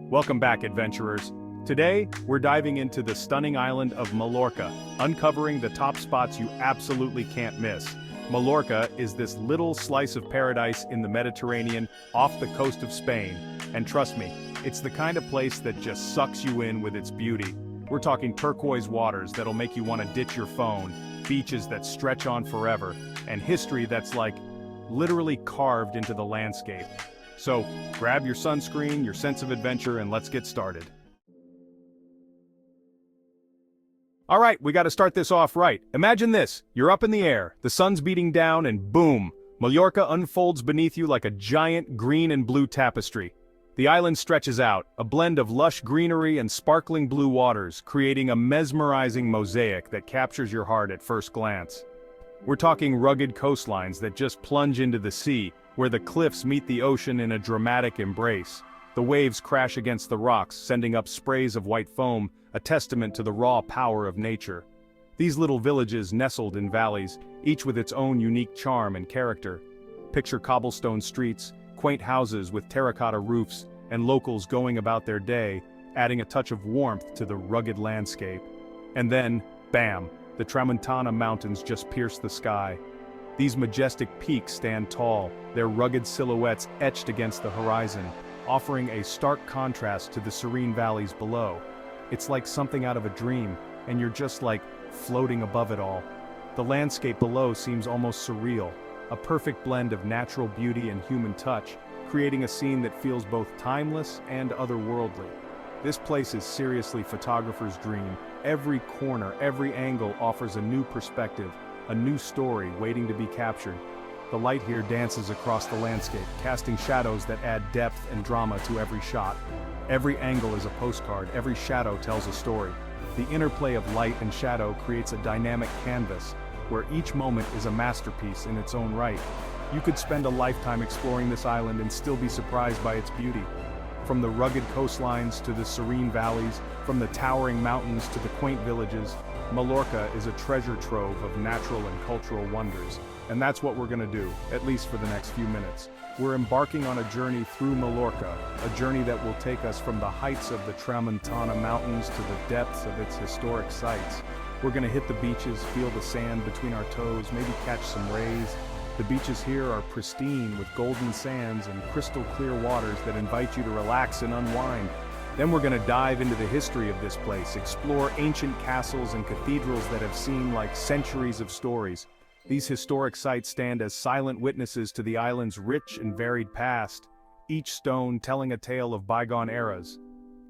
Welcome back, adventurers. Today, we're diving into the stunning island of Mallorca, uncovering the top spots you absolutely can't miss. Mallorca is this little slice of paradise in the Mediterranean off the coast of Spain, and trust me, it's the kind of place that just sucks you in with its beauty. We're talking turquoise waters that'll make you want to ditch your phone, beaches that stretch on forever, and history that's like literally carved into the landscape. So, grab your sunscreen, your sense of adventure, and let's get started. Alright, we gotta start this off right. Imagine this, you're up in the air, the sun's beating down, and boom! Mallorca unfolds beneath you like a giant green and blue tapestry. The island stretches out, a blend of lush greenery and sparkling blue waters, creating a mesmerizing mosaic that captures your heart at first glance. We're talking rugged coastlines that just plunge into the sea, where the cliffs meet the ocean in a dramatic embrace. The waves crash against the rocks, sending up sprays of white foam, a testament to the raw power of nature. These little villages nestled in valleys, each with its own unique charm and character. Picture cobblestone streets, quaint houses with terracotta roofs, and locals going about their day, adding a touch of warmth to the rugged landscape. And then, bam, the Tramontana mountains just pierce the sky. These majestic peaks stand tall, their rugged silhouettes etched against the horizon, offering a stark contrast to the serene valleys below. It's like something out of a dream, and you're just like floating above it all. The landscape below seems almost surreal, a perfect blend of natural beauty and human touch, creating a scene that feels both timeless and otherworldly. This place is seriously photographer's dream. Every corner, every angle offers a new perspective, a new story waiting to be captured. The light here dances across the landscape, casting shadows that add depth and drama to every shot. Every angle is a postcard, every shadow tells a story. The interplay of light and shadow creates a dynamic canvas, where each moment is a masterpiece in its own right. You could spend a lifetime exploring this island and still be surprised by its beauty. From the rugged coastlines to the serene valleys, from the towering mountains to the quaint villages, Mallorca is a treasure trove of natural and cultural wonders. And that's what we're gonna do, at least for the next few minutes. We're embarking on a journey through Mallorca, a journey that will take us from the heights of the Tramontana mountains to the depths of its historic sites. We're gonna hit the beaches, feel the sand between our toes, maybe catch some rays. The beaches here are pristine with golden sands and crystal clear waters that invite you to relax and unwind. Then we're gonna dive into the history of this place, explore ancient castles and cathedrals that have seen like centuries of stories. These historic sites stand as silent witnesses to the island's rich and varied past, each stone telling a tale of bygone eras.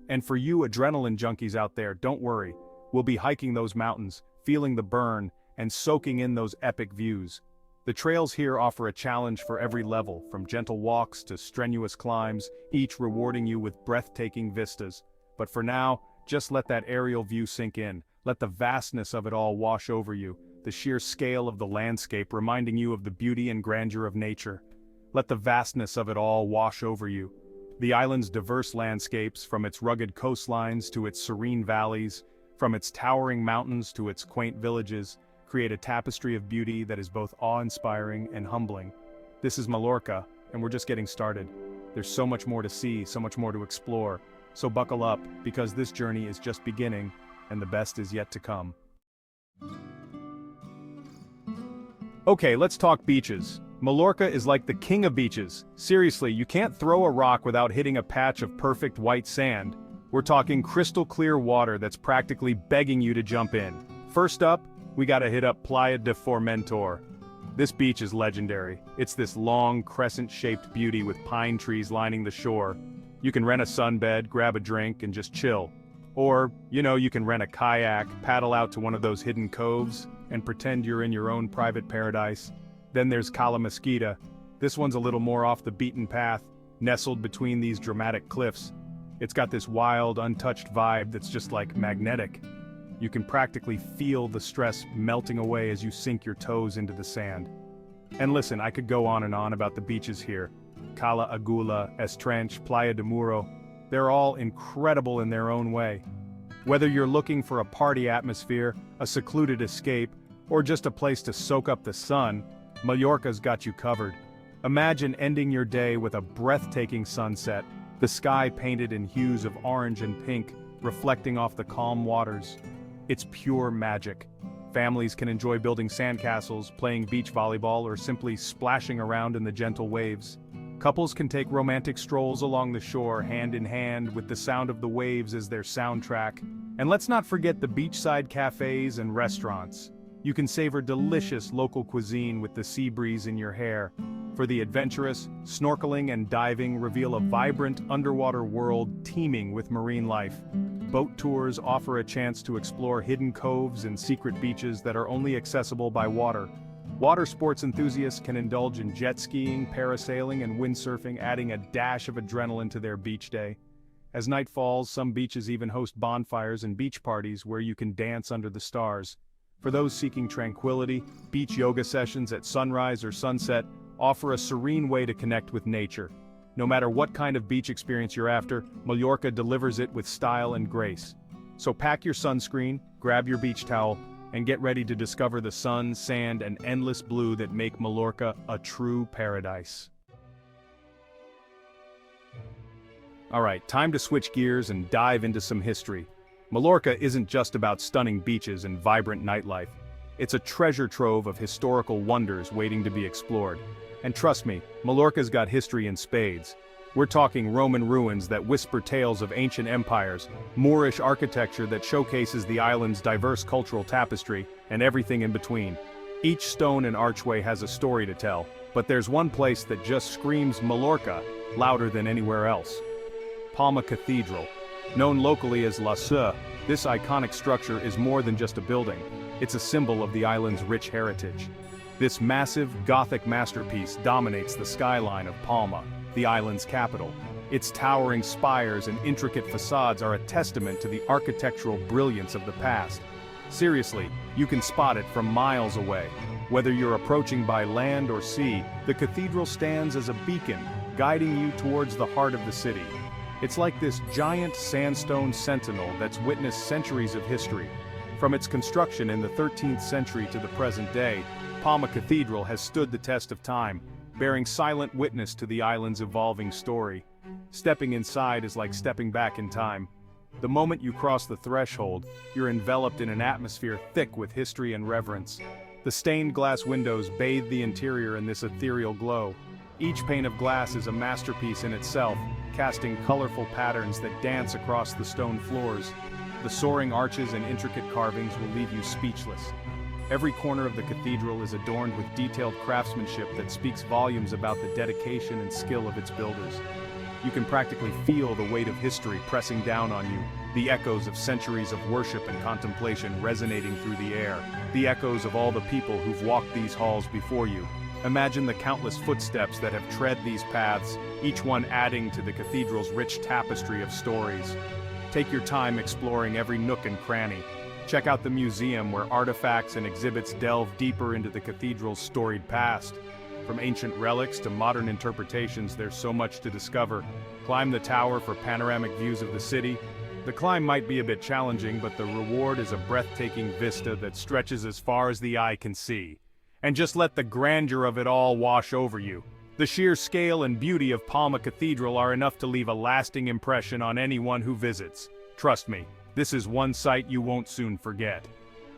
And for you adrenaline junkies out there, don't worry. We'll be hiking those mountains, feeling the burn, and soaking in those epic views. The trails here offer a challenge for every level, from gentle walks to strenuous climbs, each rewarding you with breathtaking vistas. But for now, just let that aerial view sink in. Let the vastness of it all wash over you, the sheer scale of the landscape reminding you of the beauty and grandeur of nature. Let the vastness of it all wash over you. The island's diverse landscapes, from its rugged coastlines to its serene valleys, from its towering mountains to its quaint villages, create a tapestry of beauty that is both awe-inspiring and humbling. This is Mallorca, and we're just getting started. There's so much more to see, so much more to explore. So buckle up, because this journey is just beginning, and the best is yet to come. Okay, let's talk beaches. Mallorca is like the king of beaches. Seriously, you can't throw a rock without hitting a patch of perfect white sand. We're talking crystal clear water that's practically begging you to jump in. First up, we gotta hit up Playa de Formentor. This beach is legendary. It's this long, crescent-shaped beauty with pine trees lining the shore. You can rent a sunbed, grab a drink, and just chill. Or, you can rent a kayak, paddle out to one of those hidden coves, and pretend you're in your own private paradise. Then there's Cala Mesquita. This one's a little more off the beaten path, nestled between these dramatic cliffs. It's got this wild, untouched vibe that's just like magnetic. You can practically feel the stress melting away as you sink your toes into the sand. And listen, I could go on and on about the beaches here. Cala Agula, Estrench, Playa de Muro. They're all incredible in their own way. Whether you're looking for a party atmosphere, a secluded escape, or just a place to soak up the sun, Mallorca's got you covered. Imagine ending your day with a breathtaking sunset, the sky painted in hues of orange and pink, reflecting off the calm waters. It's pure magic. Families can enjoy building sandcastles, playing beach volleyball, or simply splashing around in the gentle waves. Couples can take romantic strolls along the shore hand in hand with the sound of the waves as their soundtrack. And let's not forget the beachside cafes and restaurants. You can savor delicious local cuisine with the sea breeze in your hair. For the adventurous, snorkeling and diving reveal a vibrant underwater world teeming with marine life. Boat tours offer a chance to explore hidden coves and secret beaches that are only accessible by water. Water sports enthusiasts can indulge in jet skiing, parasailing, and windsurfing, adding a dash of adrenaline to their beach day. As night falls, some beaches even host bonfires and beach parties where you can dance under the stars. For those seeking tranquility, beach yoga sessions at sunrise or sunset offer a serene way to connect with nature. No matter what kind of beach experience you're after, Mallorca delivers it with style and grace. So pack your sunscreen, grab your beach towel, and get ready to discover the sun, sand, and endless blue that make Mallorca a true paradise. Alright, time to switch gears and dive into some history. Mallorca isn't just about stunning beaches and vibrant nightlife. It's a treasure trove of historical wonders waiting to be explored. And trust me, Mallorca's got history in spades. We're talking Roman ruins that whisper tales of ancient empires, Moorish architecture that showcases the island's diverse cultural tapestry, and everything in between. Each stone and archway has a story to tell, but there's one place that just screams Mallorca louder than anywhere else. Palma Cathedral. Known locally as La Seu, this iconic structure is more than just a building. It's a symbol of the island's rich heritage. This massive, Gothic masterpiece dominates the skyline of Palma, the island's capital. Its towering spires and intricate facades are a testament to the architectural brilliance of the past. Seriously, you can spot it from miles away. Whether you're approaching by land or sea, the cathedral stands as a beacon, guiding you towards the heart of the city. It's like this giant sandstone sentinel that's witnessed centuries of history. From its construction in the 13th century to the present day, Palma Cathedral has stood the test of time, bearing silent witness to the island's evolving story. Stepping inside is like stepping back in time. The moment you cross the threshold, you're enveloped in an atmosphere thick with history and reverence. The stained glass windows bathe the interior in this ethereal glow. Each pane of glass is a masterpiece in itself, casting colorful patterns that dance across the stone floors. The soaring arches and intricate carvings will leave you speechless. Every corner of the cathedral is adorned with detailed craftsmanship that speaks volumes about the dedication and skill of its builders. You can practically feel the weight of history pressing down on you, the echoes of centuries of worship and contemplation resonating through the air, the echoes of all the people who've walked these halls before you. Imagine the countless footsteps that have tread these paths, each one adding to the cathedral's rich tapestry of stories. Take your time exploring every nook and cranny. Check out the museum where artifacts and exhibits delve deeper into the cathedral's storied past. From ancient relics to modern interpretations, there's so much to discover. Climb the tower for panoramic views of the city. The climb might be a bit challenging, but the reward is a breathtaking vista that stretches as far as the eye can see. And just let the grandeur of it all wash over you. The sheer scale and beauty of Palma Cathedral are enough to leave a lasting impression on anyone who visits. Trust me, this is one sight you won't soon forget.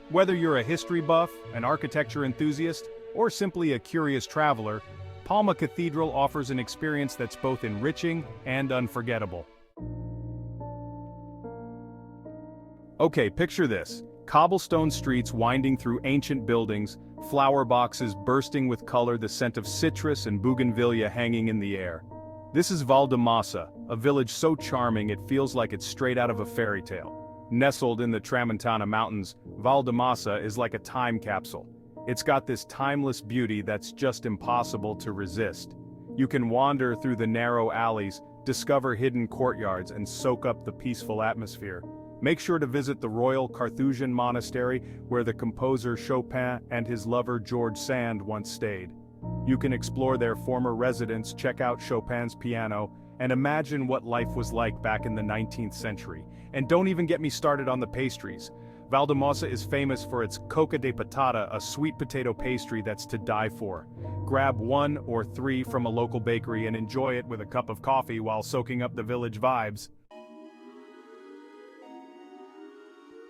Whether you're a history buff, an architecture enthusiast, or simply a curious traveler, Palma Cathedral offers an experience that's both enriching and unforgettable. Okay, picture this. Cobblestone streets winding through ancient buildings, flower boxes bursting with color, the scent of citrus and bougainvillea hanging in the air. This is Valdemasa, a village so charming it feels like it's straight out of a fairy tale. Nestled in the Tramontana mountains, Valdemasa is like a time capsule. It's got this timeless beauty that's just impossible to resist. You can wander through the narrow alleys, discover hidden courtyards, and soak up the peaceful atmosphere. Make sure to visit the Royal Carthusian Monastery, where the composer Chopin and his lover George Sand once stayed. You can explore their former residence, check out Chopin's piano, and imagine what life was like back in the 19th century. And don't even get me started on the pastries. Valdemosa is famous for its coca de patata, a sweet potato pastry that's to die for. Grab 1 or 3 from a local bakery and enjoy it with a cup of coffee while soaking up the village vibes.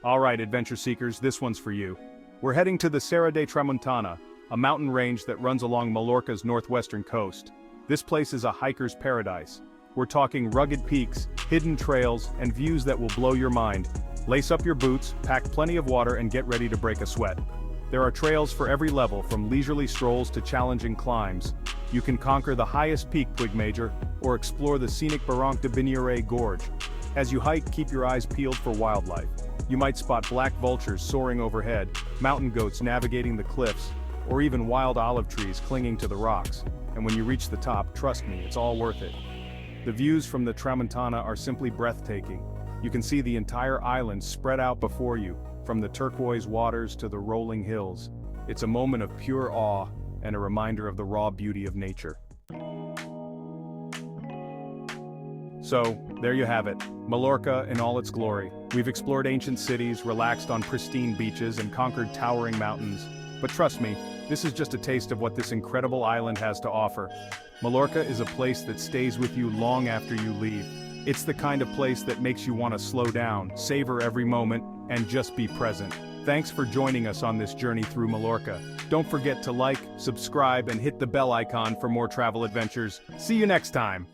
Alright, adventure seekers, this one's for you. We're heading to the Serra de Tramontana, a mountain range that runs along Mallorca's northwestern coast. This place is a hiker's paradise. We're talking rugged peaks, hidden trails, and views that will blow your mind. Lace up your boots, pack plenty of water, and get ready to break a sweat. There are trails for every level, from leisurely strolls to challenging climbs. You can conquer the highest peak, Puig Major, or explore the scenic Barranc de Binyeray Gorge. As you hike, keep your eyes peeled for wildlife. You might spot black vultures soaring overhead, mountain goats navigating the cliffs, or even wild olive trees clinging to the rocks. And when you reach the top, trust me, it's all worth it. The views from the Tramontana are simply breathtaking. You can see the entire island spread out before you, from the turquoise waters to the rolling hills. It's a moment of pure awe and a reminder of the raw beauty of nature. So, there you have it, Mallorca in all its glory. We've explored ancient cities, relaxed on pristine beaches, and conquered towering mountains. But trust me, this is just a taste of what this incredible island has to offer. Mallorca is a place that stays with you long after you leave. It's the kind of place that makes you want to slow down, savor every moment, and just be present. Thanks for joining us on this journey through Mallorca. Don't forget to like, subscribe, and hit the bell icon for more travel adventures. See you next time!